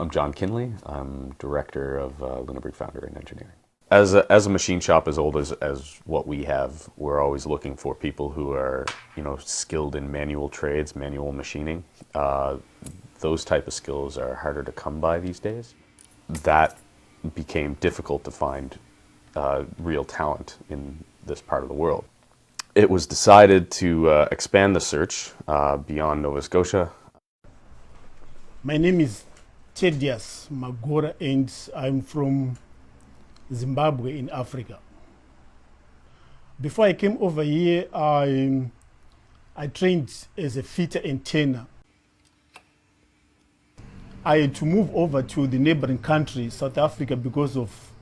I'm John Kinley. I'm director of Lunenburg Foundry in engineering. As a machine shop as old as what we have, we're always looking for people who are, skilled in manual trades, manual machining. Those type of skills are harder to come by these days. That became difficult to find real talent in this part of the world. It was decided to expand the search beyond Nova Scotia. My name is Thadeus Magora and I'm from Zimbabwe in Africa. Before I came over here, I trained as a fitter and turner. I had to move over to the neighboring country, South Africa, because of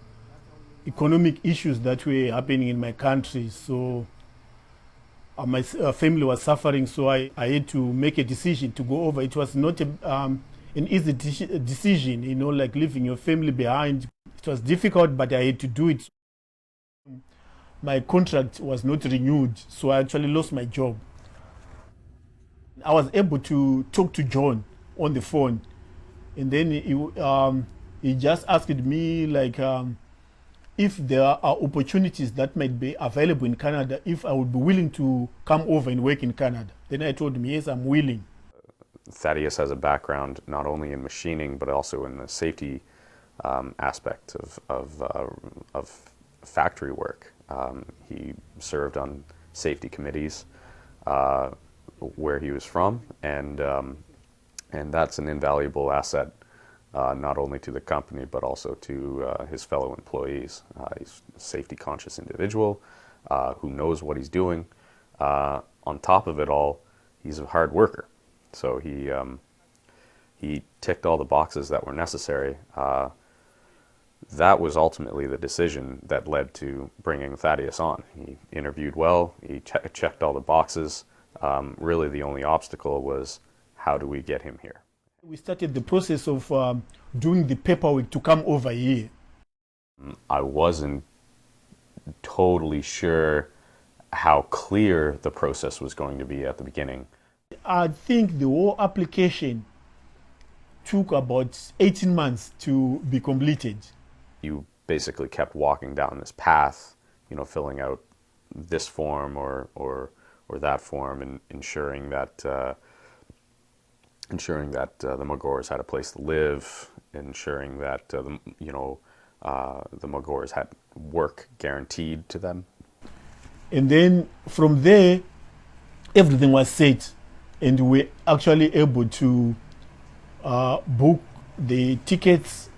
economic issues that were happening in my country. So my family was suffering, so I had to make a decision to go over. It was not an easy decision, like leaving your family behind. It was difficult, but I had to do it. My contract was not renewed, so I actually lost my job. I was able to talk to John on the phone, and then he just asked me if there are opportunities that might be available in Canada, if I would be willing to come over and work in Canada. Then I told him, yes, I'm willing. Thadeus has a background not only in machining, but also in the safety aspect of factory work. He served on safety committees where he was from, and that's an invaluable asset. Not only to the company, but also to his fellow employees. He's a safety-conscious individual who knows what he's doing. On top of it all, he's a hard worker. So he ticked all the boxes that were necessary. That was ultimately the decision that led to bringing Thadeus on. He interviewed well, he checked all the boxes. Really the only obstacle was, how do we get him here? We started the process of doing the paperwork to come over here. I wasn't totally sure how clear the process was going to be at the beginning. I think the whole application took about 18 months to be completed. You basically kept walking down this path, filling out this form or that form, and ensuring that the Magoras had a place to live, ensuring that the Magoras had work guaranteed to them. And then from there, everything was set, and we were actually able to book the tickets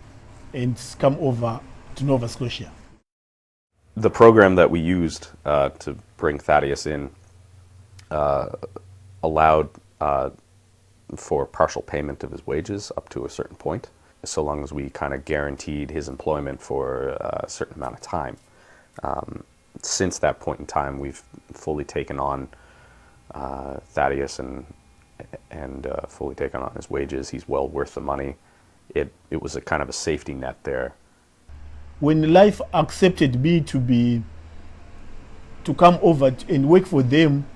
and come over to Nova Scotia. The program that we used to bring Thadeus in allowed for partial payment of his wages up to a certain point, so long as we kind of guaranteed his employment for a certain amount of time. Since that point in time, we've fully taken on Thadeus and fully taken on his wages. He's well worth the money. It was a kind of a safety net there. When life accepted me to come over and work for them,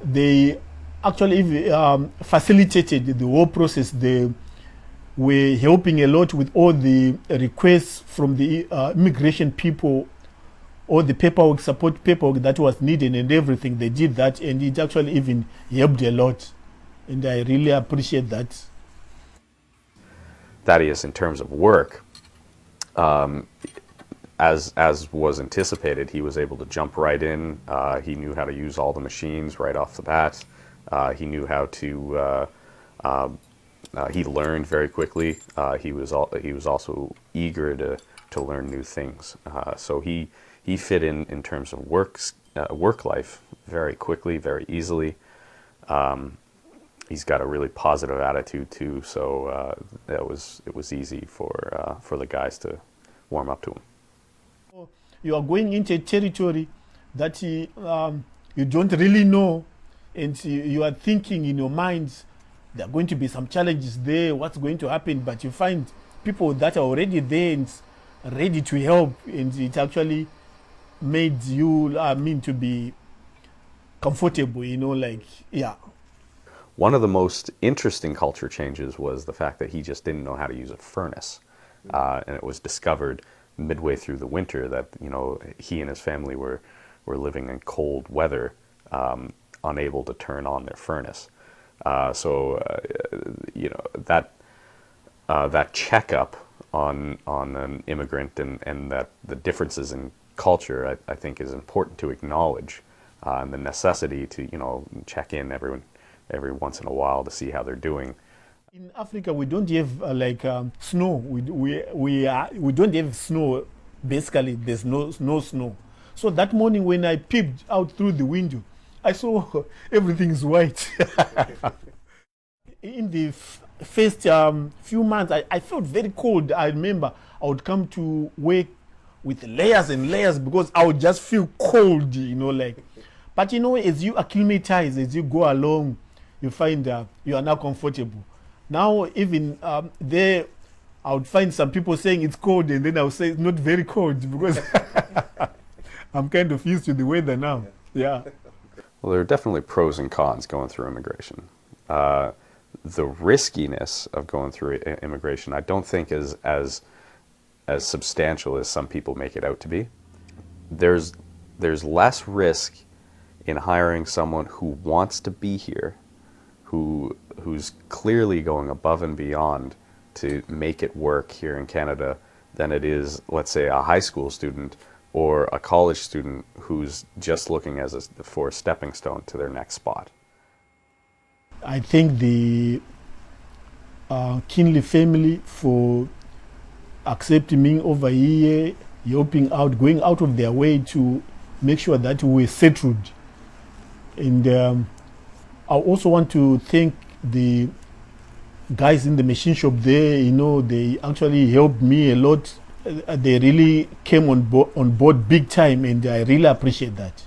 they actually facilitated the whole process. They were helping a lot with all the requests from the immigration people, all the paperwork, support paperwork that was needed and everything. They did that, and it actually even helped a lot. And I really appreciate that. Thaddeus, in terms of work, as was anticipated, he was able to jump right in. He knew how to use all the machines right off the bat. He knew how to. He learned very quickly. He was also eager to learn new things. So he fit in terms of work life very quickly, very easily. He's got a really positive attitude too. So it was easy for the guys to warm up to him. You are going into a territory that you don't really know, and you are thinking in your minds there are going to be some challenges there, what's going to happen, but you find people that are already there and ready to help, and it actually made you to be comfortable, yeah. One of the most interesting culture changes was the fact that he just didn't know how to use a furnace. And it was discovered midway through the winter that, you know, he and his family were living in cold weather, unable to turn on their furnace. You know, that checkup on an immigrant and that the differences in culture, I think, is important to acknowledge, and the necessity to, you know, check in every once in a while to see how they're doing. In Africa, we don't have snow. We don't have snow. Basically, there's no snow. So that morning when I peeped out through the window, I saw everything is white. In the first few months, I felt very cold. I remember I would come to work with layers and layers because I would just feel cold, you know, like. But you know, as you acclimatize, as you go along, you find you are now comfortable. Now, even there, I would find some people saying it's cold, and then I would say it's not very cold because I'm kind of used to the weather now. Yeah. Well, there are definitely pros and cons going through immigration. The riskiness of going through immigration, I don't think is as substantial as some people make it out to be. There's less risk in hiring someone who wants to be here, who's clearly going above and beyond to make it work here in Canada, than it is, let's say, a high school student or a college student who's just looking for a stepping stone to their next spot. I thank the Kinley family for accepting me over here, helping out, going out of their way to make sure that we're settled. And I also want to thank the guys in the machine shop there. You know, they actually helped me a lot. They really came on board big time, and I really appreciate that.